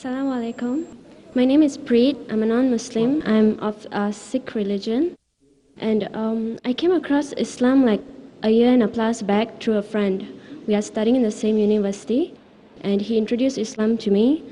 Assalamu alaikum. My name is Preet. I'm a non-Muslim. I'm of Sikh religion. And I came across Islam like a year and a plus back through a friend. We are studying in the same university, and he introduced Islam to me.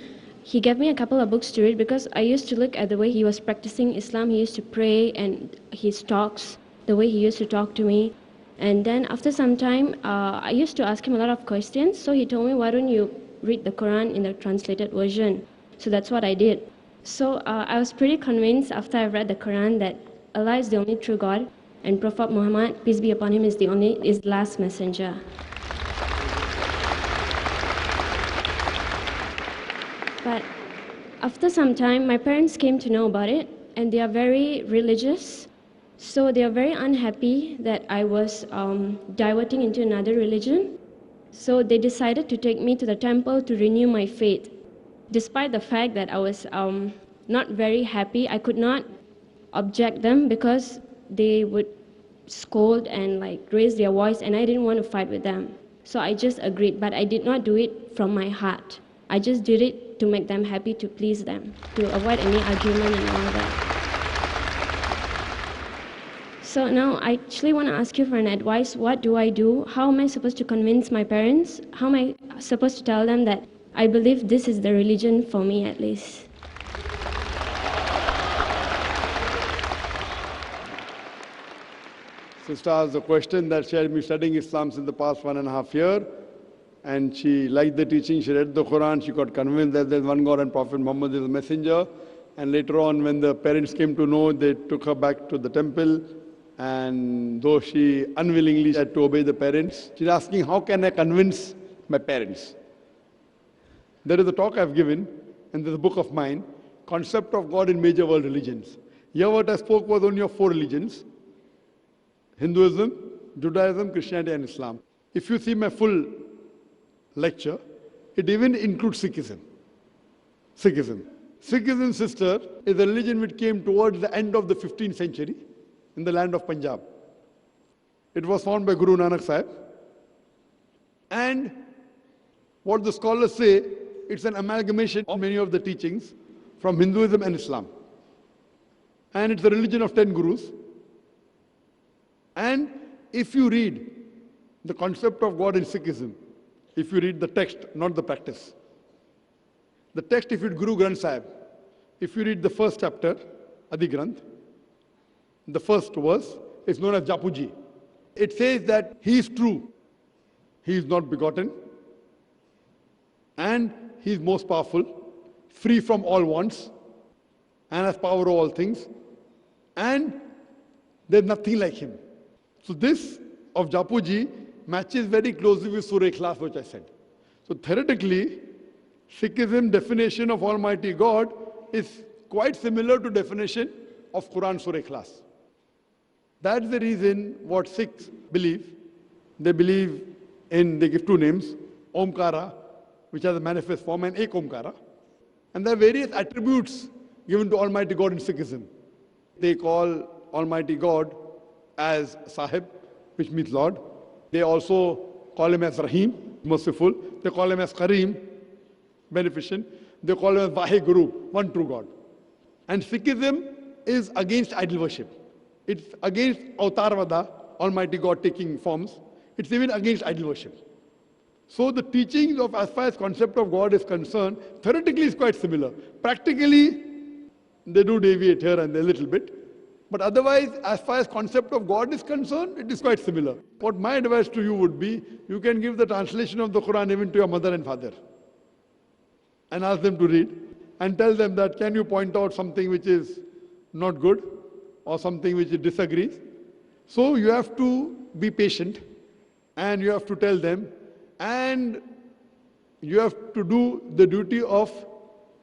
He gave me a couple of books to read because I used to look at the way he was practicing Islam. He used to pray and his talks, the way he used to talk to me. And then after some time, I used to ask him a lot of questions. So he told me, why don't you read the Quran in the translated version? So that's what I did. So I was pretty convinced after I read the Quran that Allah is the only true God and Prophet Muhammad, peace be upon him, is the last messenger. But after some time, my parents came to know about it, and they are very religious. So they are very unhappy that I was diverting into another religion. So they decided to take me to the temple to renew my faith. Despite the fact that I was not very happy, I could not object them because they would scold and like raise their voice, and I didn't want to fight with them. So I just agreed, but I did not do it from my heart. I just did it to make them happy, to please them, to avoid any argument and all that. So now I actually want to ask you for an advice. What do I do? How am I supposed to convince my parents? How am I supposed to tell them that I believe this is the religion for me at least? Sister asked the question that she had been studying Islam since the past 1.5 years, and she liked the teaching. She read the Quran. She got convinced that there's one God and Prophet Muhammad is a messenger. And later on, when the parents came to know, they took her back to the temple. And though she unwillingly had to obey the parents, she's asking, how can I convince my parents? There is a talk I've given, and there's a book of mine, Concept of God in Major World Religions. Here what I spoke was only of 4 religions: Hinduism, Judaism, Christianity, and Islam. If you see my full lecture, it even includes Sikhism. Sikhism, sister, is a religion which came towards the end of the 15th century in the land of Punjab. It was founded by Guru Nanak Sahib. And what the scholars say, it's an amalgamation of many of the teachings from Hinduism and Islam. And it's a religion of 10 gurus. And if you read the concept of God in Sikhism, if you read the text, not the practice, the text, if you read Guru Granth Sahib, if you read the first chapter, Adi Granth, the first verse is known as Japuji. It says that He is true, He is not begotten, and He is most powerful, free from all wants, and has power over all things, and there's nothing like Him. So this of Japuji matches very closely with Surah Ikhlas, which I said. So theoretically, Sikhism definition of Almighty God is quite similar to definition of Quran Surah Ikhlas. That's the reason what Sikhs believe. They believe in, they give 2 names, Omkara, which has a manifest form, and Ek Omkara. And there are various attributes given to Almighty God in Sikhism. They call Almighty God as Sahib, which means Lord. They also call Him as Rahim, merciful. They call Him as Kareem, beneficent. They call Him as Vaheguru, one true God. And Sikhism is against idol worship. It's against Avatarvada, Almighty God taking forms. It's even against idol worship. So the teachings of, as far as concept of God is concerned, theoretically is quite similar. Practically, they do deviate here and there a little bit. But otherwise, as far as concept of God is concerned, it is quite similar. What my advice to you would be, you can give the translation of the Quran even to your mother and father and ask them to read and tell them that, can you point out something which is not good or something which disagrees? So you have to be patient and you have to tell them, and you have to do the duty of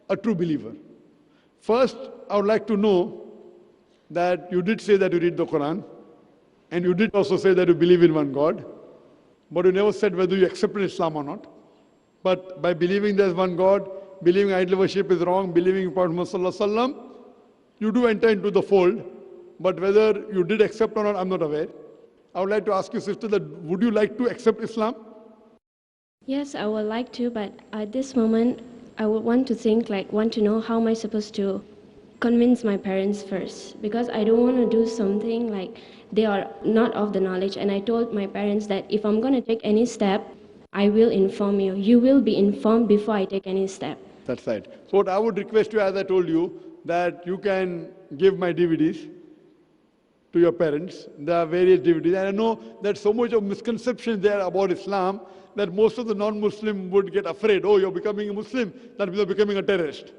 a true believer. First, I would like to know that you did say that you read the Quran, and you did also say that you believe in one God, but you never said whether you accepted Islam or not. But by believing there is one God, believing idol worship is wrong, believing in Prophet Muhammad, you do enter into the fold. But whether you did accept or not, I'm not aware. I would like to ask you, sister, that would you like to accept Islam? Yes, I would like to, but at this moment, I would want to think, like, want to know how am I supposed to convince my parents first, because I don't want to do something like they are not of the knowledge. And I told my parents that if I'm going to take any step, I will inform you. You will be informed before I take any step. That's right. So what I would request you, as I told you, that you can give my DVDs to your parents. There are various DVDs. And I know that so much of misconception there about Islam that most of the non-Muslim would get afraid. Oh, you're becoming a Muslim, that means you're becoming a terrorist.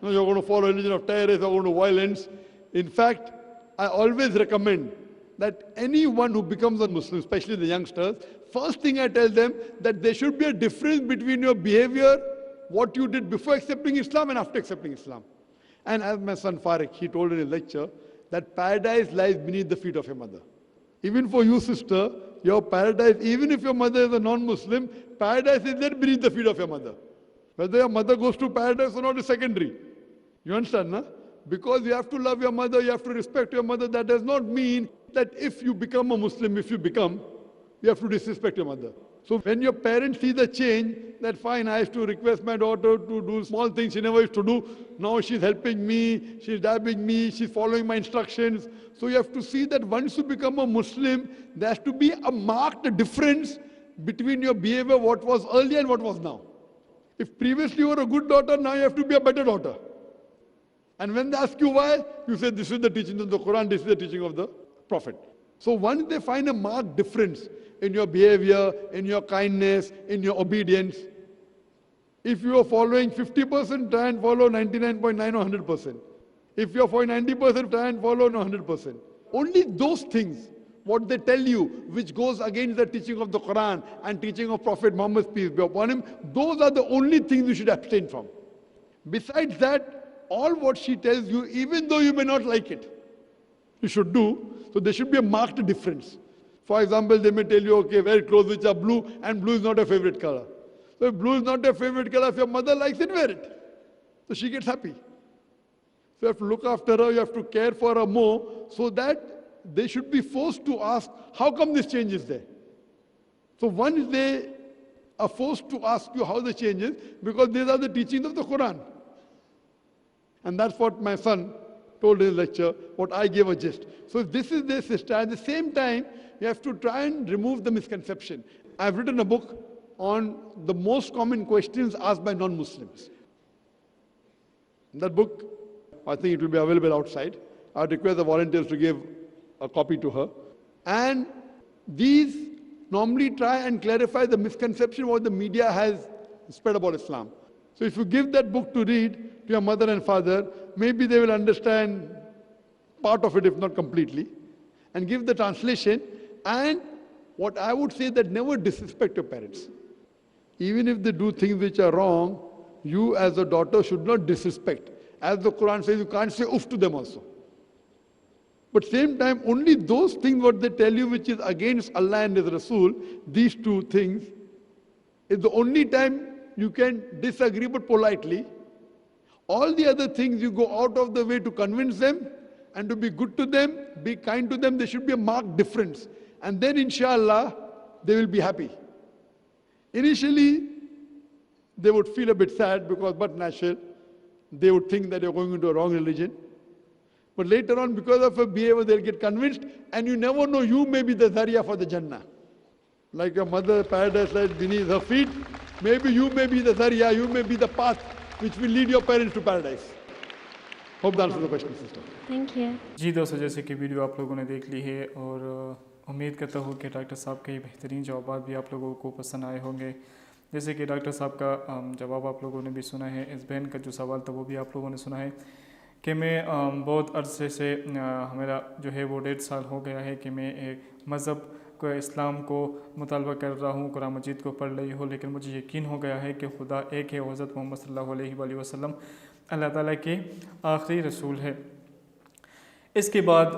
No, you're going to follow a religion of terrorists, you're going to violence. In fact, I always recommend that anyone who becomes a Muslim, especially the youngsters, first thing I tell them that there should be a difference between your behavior, what you did before accepting Islam and after accepting Islam. And as my son Farik, he told in his lecture, that paradise lies beneath the feet of your mother. Even for you, sister, your paradise, even if your mother is a non-Muslim, paradise is there beneath the feet of your mother. Whether your mother goes to paradise or not is secondary. You understand, no? Because you have to love your mother, you have to respect your mother. That does not mean that if you become a Muslim, you have to disrespect your mother. So when your parents see the change, that fine, I used to request my daughter to do small things she never used to do. Now she's helping me, she's dabbing me, she's following my instructions. So you have to see that once you become a Muslim, there has to be a marked difference between your behavior, what was earlier and what was now. If previously you were a good daughter, now you have to be a better daughter. And when they ask you why, you say this is the teaching of the Quran, this is the teaching of the Prophet. So once they find a marked difference in your behavior, in your kindness, in your obedience, if you are following 50%, try and follow 99.9 or 100%. If you are following 90%, try and follow 100%. Only those things, what they tell you, which goes against the teaching of the Quran and teaching of Prophet Muhammad, peace be upon him, those are the only things you should abstain from. Besides that, all what she tells you, even though you may not like it, you should do. So there should be a marked difference. For example, they may tell you, okay, wear clothes which are blue, and blue is not a favorite color. So if blue is not a favorite color, if your mother likes it, wear it. So she gets happy. So you have to look after her, you have to care for her more, so that they should be forced to ask, how come this change is there? So once they are forced to ask you how the change is, because these are the teachings of the Quran. And that's what my son told in his lecture, what I gave a gist. So this is their sister. At the same time, you have to try and remove the misconception. I've written a book on the most common questions asked by non-Muslims. In that book, I think it will be available outside. I would request the volunteers to give a copy to her. And these normally try and clarify the misconception what the media has spread about Islam. So if you give that book to read to your mother and father, maybe they will understand part of it, if not completely, and give the translation. And what I would say that never disrespect your parents. Even if they do things which are wrong, you as a daughter should not disrespect. As the Quran says, you can't say oof to them also. But same time, only those things what they tell you which is against Allah and His Rasul, these two things, is the only time you can disagree but politely. All the other things you go out of the way to convince them and to be good to them, be kind to them. There should be a marked difference. And then inshallah, they will be happy. Initially, they would feel a bit sad because, but natural, they would think that you're going into a wrong religion. But later on, because of a behavior, they'll get convinced, and you never know, you may be the Zariya for the Jannah. Like your mother, paradise lies beneath her feet. Maybe you may be the Zariya, you may be the path which will lead your parents to paradise. Hope that answers the question, sister. Thank you. जी दोस्तों, जैसे कि video आप लोगों ने देख ली है और उम्मीद करता हूँ कि डॉक्टर साहब के बेहतरीन जवाब भी आप लोगों को पसंद आए होंगे। जैसे कि डॉक्टर साहब का जवाब आप लोगों ने भी सुना है, इस बहन का जो सवाल था वो भी आप लोगों ने सुना है कि मैं बहुत अरसे से मेरा जो है वो 1.5 साल हो गया है कि मैं एक मज़हब को, इस्लाम को मुतालबा कर रहा हूँ, कुरान मजीद को पढ़ रही हूँ, लेकिन मुझे यकीन हो गया है कि खुदा एक है, हज़रत मोहम्मद सल्लल्लाहु अलैहि वसल्लम अल्लाह ताला के आखिरी रसूल है। इसके बाद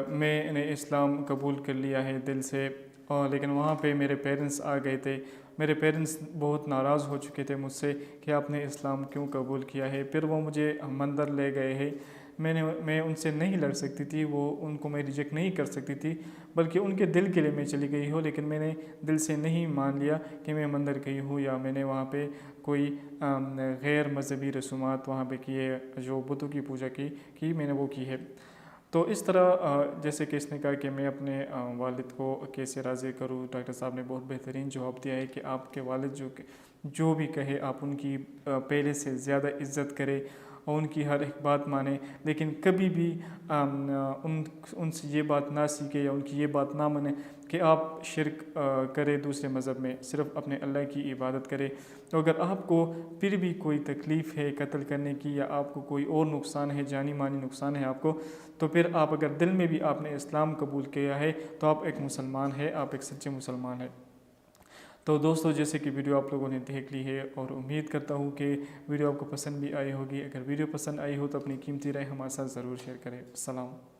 मैंने इस्लाम कबूल कर लिया है दिल से, और लेकिन वहाँ पे मेरे पेरेंट्स आ गए थे। मेरे पेरेंट्स बहुत नाराज़ हो चुके थे मुझसे कि आपने इस्लाम क्यों कबूल किया है। फिर वो मुझे मंदिर ले गए हैं मैं उनसे नहीं लड़ सकती थी, वो उनको मैं रिजेक्ट नहीं कर सकती थी, बल्कि उनके दिल के लिए मैं चली गई हूँ। लेकिन मैंने दिल से नहीं मान लिया कि मैं मंदिर गई हूँ या मैंने वहाँ पे कोई गैर मज़हबी रसूमात वहाँ पे किए, जो बुतों की पूजा की मैंने वो की है। तो इस तरह जैसे कि इसने कहा कि मैं अपने वालिद को कैसे राज़ी करूँ, डॉक्टर साहब ने बहुत बेहतरीन जवाब दिया है कि आपके वालिद जो भी कहे आप उनकी पहले से ज़्यादा इज़्ज़त करें और उनकी हर एक बात माने, लेकिन कभी भी उनसे ये बात ना सीखे या उनकी ये बात ना माने कि आप शिरक करें दूसरे मज़हब में, सिर्फ़ अपने अल्लाह की इबादत करें। तो अगर आपको फिर भी कोई तकलीफ़ है कत्ल करने की या आपको कोई और नुकसान है, जानी मानी नुकसान है आपको, तो फिर आप अगर दिल में भी आपने इस्लाम कबूल किया है तो आप एक मुसलमान है, आप एक सच्चे मुसलमान हैं। तो दोस्तों, जैसे कि वीडियो आप लोगों ने देख ली है और उम्मीद करता हूँ कि वीडियो आपको पसंद भी आई होगी। अगर वीडियो पसंद आई हो तो अपनी कीमती राय हमारे साथ ज़रूर शेयर करें। सलाम।